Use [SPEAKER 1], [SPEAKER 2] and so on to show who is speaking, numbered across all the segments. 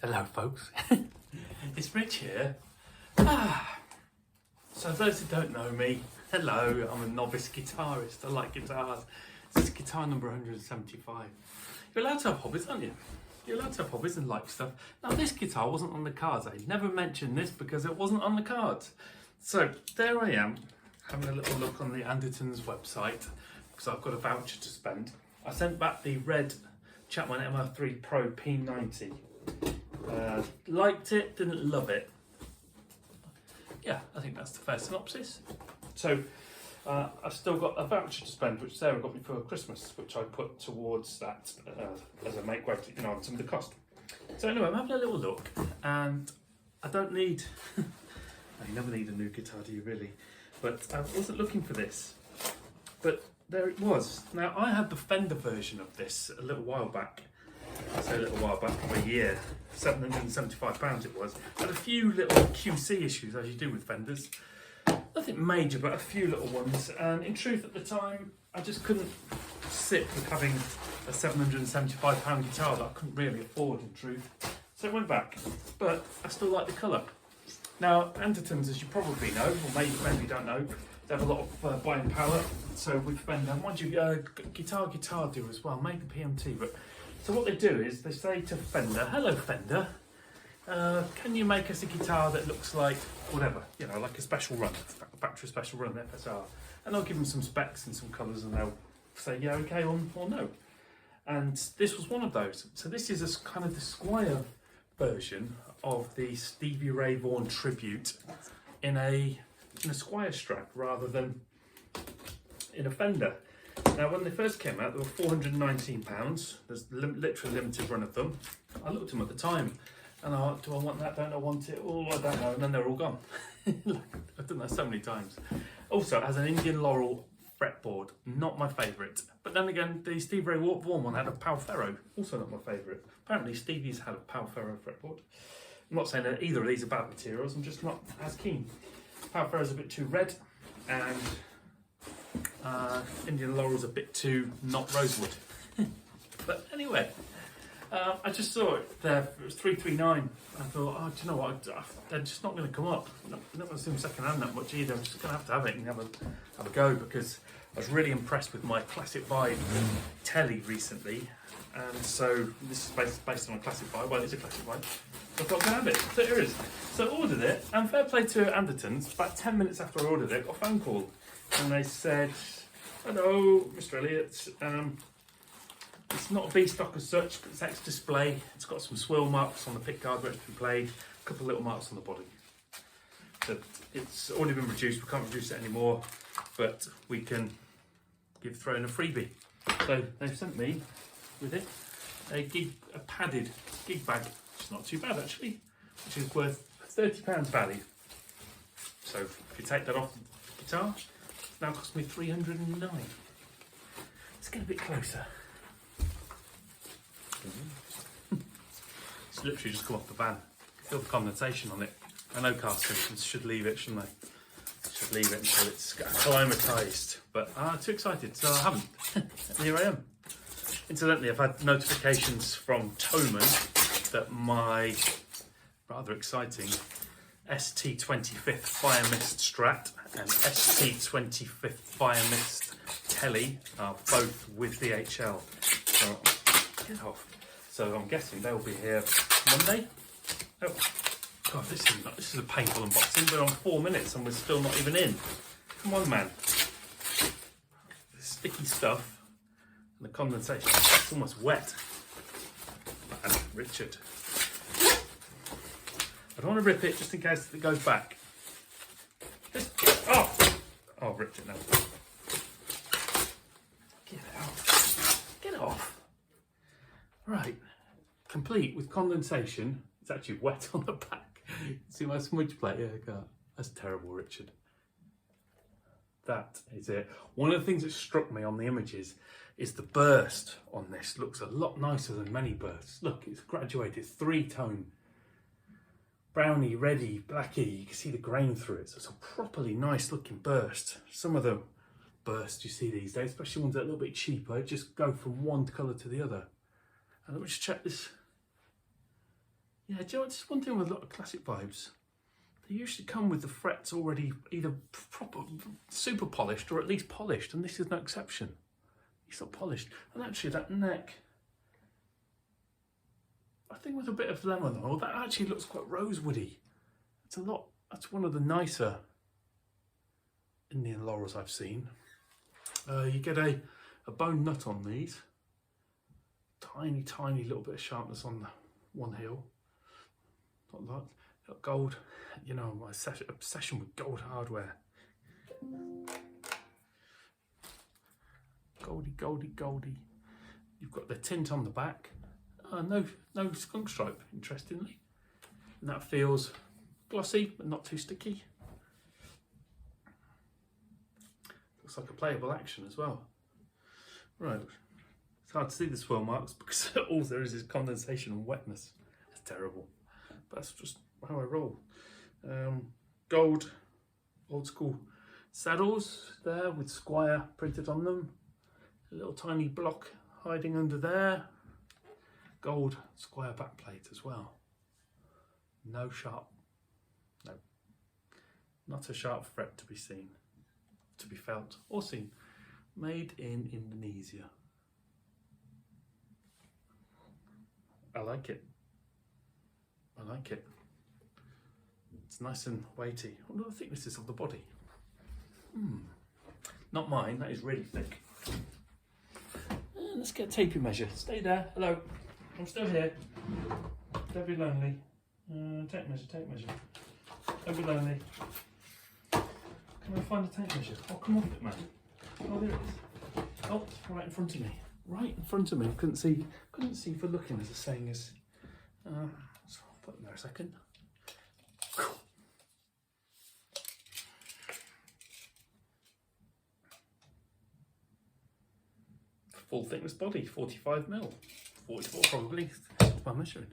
[SPEAKER 1] Hello folks, it's Rich here. So those who don't know me, hello, I'm a novice guitarist, I like guitars. This is guitar number 175. You're allowed to have hobbies, aren't you? You're allowed to have hobbies and like stuff. Now this guitar wasn't on the cards, I never mentioned this because it wasn't on the cards. So there I am, having a little look on the Anderton's website because I've got a voucher to spend. I sent back the red Chapman MR3 Pro P90. Liked it, didn't love it. Yeah, I think that's the fair synopsis. So I've still got a voucher to spend, which Sarah got me for Christmas, which I put towards that as a make way, on some of the cost. So anyway, I'm having a little look, and I don't need. You never need a new guitar, do you really? But I wasn't looking for this, but there it was. Now I had the Fender version of this a little while back. I say a little while back, for a year, £775 it was. Had a few little QC issues, as you do with Fenders. Nothing major, but a few little ones. And in truth, at the time, I just couldn't sit with having a £775 guitar that I couldn't really afford, in truth. So it went back, but I still like the colour. Now, Anderton's, as you probably know, or maybe you don't know, they have a lot of buying power. So with Fender, mind you, Guitar do as well, maybe PMT, but. So what they do is they say to Fender, hello Fender, can you make us a guitar that looks like whatever, like a special run, factory special run, FSR. And I'll give them some specs and some colours and they'll say yeah, okay or no. And this was one of those. So this is a kind of the Squier version of the Stevie Ray Vaughan tribute in a Squier Strat rather than in a Fender. Now, when they first came out, they were £419. There's literally a limited run of them. I looked at them at the time, and I thought, do I want that? Don't I want it? Oh, I don't know. And then they're all gone. I've done that so many times. Also, it has an Indian Laurel fretboard. Not my favourite. But then again, the Stevie Ray Vaughan one had a Pal Ferro. Also not my favourite. Apparently, Stevie's had a Pal Ferro fretboard. I'm not saying that either of these are bad materials. I'm just not as keen. Pal Ferro's a bit too red, and Indian Laurel's a bit too not rosewood. But anyway, I just saw it there. It was 339. I thought, oh, do you know what? They're just not going to come up. I'm not going to see them second hand that much either. I'm just going to have it and have a go because I was really impressed with my Classic Vibe telly recently. And so this is based on a Classic Vibe. Well, it's a Classic Vibe. So I thought I could have it. So here it is. So I ordered it, and fair play to Anderton's. About 10 minutes after I ordered it, I got a phone call. And they said, hello, Mr. Elliott. It's not a B-stock as such, but it's ex-display. It's got some swirl marks on the pickguard where it's been played, a couple of little marks on the body. So it's already been reduced, we can't reduce it anymore, but we can throw in a freebie. So they've sent me with it a padded gig bag, which is not too bad actually, which is worth £30 value. So if you take that off the guitar, it's now cost me £309. Let's get a bit closer. It's literally just come off the van. Feel the condensation on it. I know car systems should leave it, shouldn't they? Should leave it until it's acclimatised. But I'm too excited, so I haven't. And here I am. Incidentally, I've had notifications from Thomann that my rather exciting ST25th Fire Mist Strat and ST25th Fire Mist Telly are both with DHL. So, get off. So I'm guessing they'll be here Monday. Oh, God, this is a painful unboxing. We're on 4 minutes and we're still not even in. Come on, man. The sticky stuff and the condensation. It's almost wet. And Richard. I don't want to rip it just in case it goes back. Oh, I'll rip it now. Get it off. Get it off. Right, complete with condensation. It's actually wet on the back. See my smudge plate? Yeah, I can't. That's terrible, Richard. That is it. One of the things that struck me on the images is the burst on this. Looks a lot nicer than many bursts. Look, it's graduated, 3-tone. Brownie, reddy, blacky. You can see the grain through it. So it's a properly nice looking burst. Some of the bursts you see these days, especially ones that are a little bit cheaper, just go from one colour to the other. And let me just check this. Yeah, do you know what, just one thing with a lot of classic vibes, they usually come with the frets already either proper, super polished or at least polished, and this is no exception. It's not polished. And actually that neck, I think with a bit of lemon oil, that actually looks quite rosewoody. It's a lot, that's one of the nicer Indian laurels I've seen. You get a bone nut on these. Tiny little bit of sharpness on the one heel. Not a lot. Got gold, you know, my obsession with gold hardware. Goldy. You've got the tint on the back. No skunk stripe, interestingly. And that feels glossy, but not too sticky. Looks like a playable action as well. Right, it's hard to see the swirl marks because all there is condensation and wetness. It's terrible, but that's just how I roll. Gold, old school saddles there with Squier printed on them. A little tiny block hiding under there. Gold Squier backplate as well. No, not a sharp fret to be seen, to be felt or seen. Made in Indonesia. I like it. It's nice and weighty. I wonder the thickness is of the body. Not mine, that is really thick. Let's get a taping measure. Stay there. Hello. I'm still here. Don't be lonely. Tape measure. Don't be lonely. Can I find a tape measure? Oh, come off it, man. Oh, there it is. Oh, right in front of me. I couldn't see for looking, as the saying is. So I'll put it there a second. Full thickness body, 45mm. 44 probably, that's my measuring.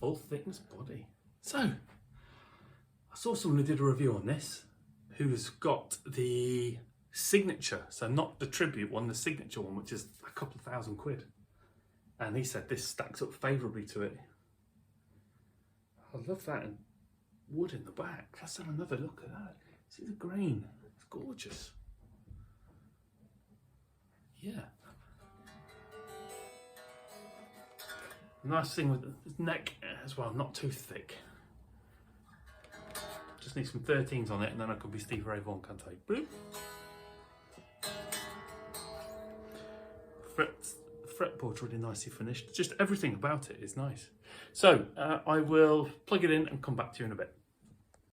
[SPEAKER 1] Full thickness body. So, I saw someone who did a review on this, who's got the signature, so not the tribute one, the signature one, which is a couple of £1,000. And he said this stacks up favourably to it. I love that, and wood in the back. Let's have another look at that. See the grain, it's gorgeous. Yeah. Nice thing with the neck as well, not too thick. Just need some 13s on it, and then I could be Steve Ray Vaughan, can't I? Boop. Fretboard's really nicely finished. Just everything about it is nice. So I will plug it in and come back to you in a bit.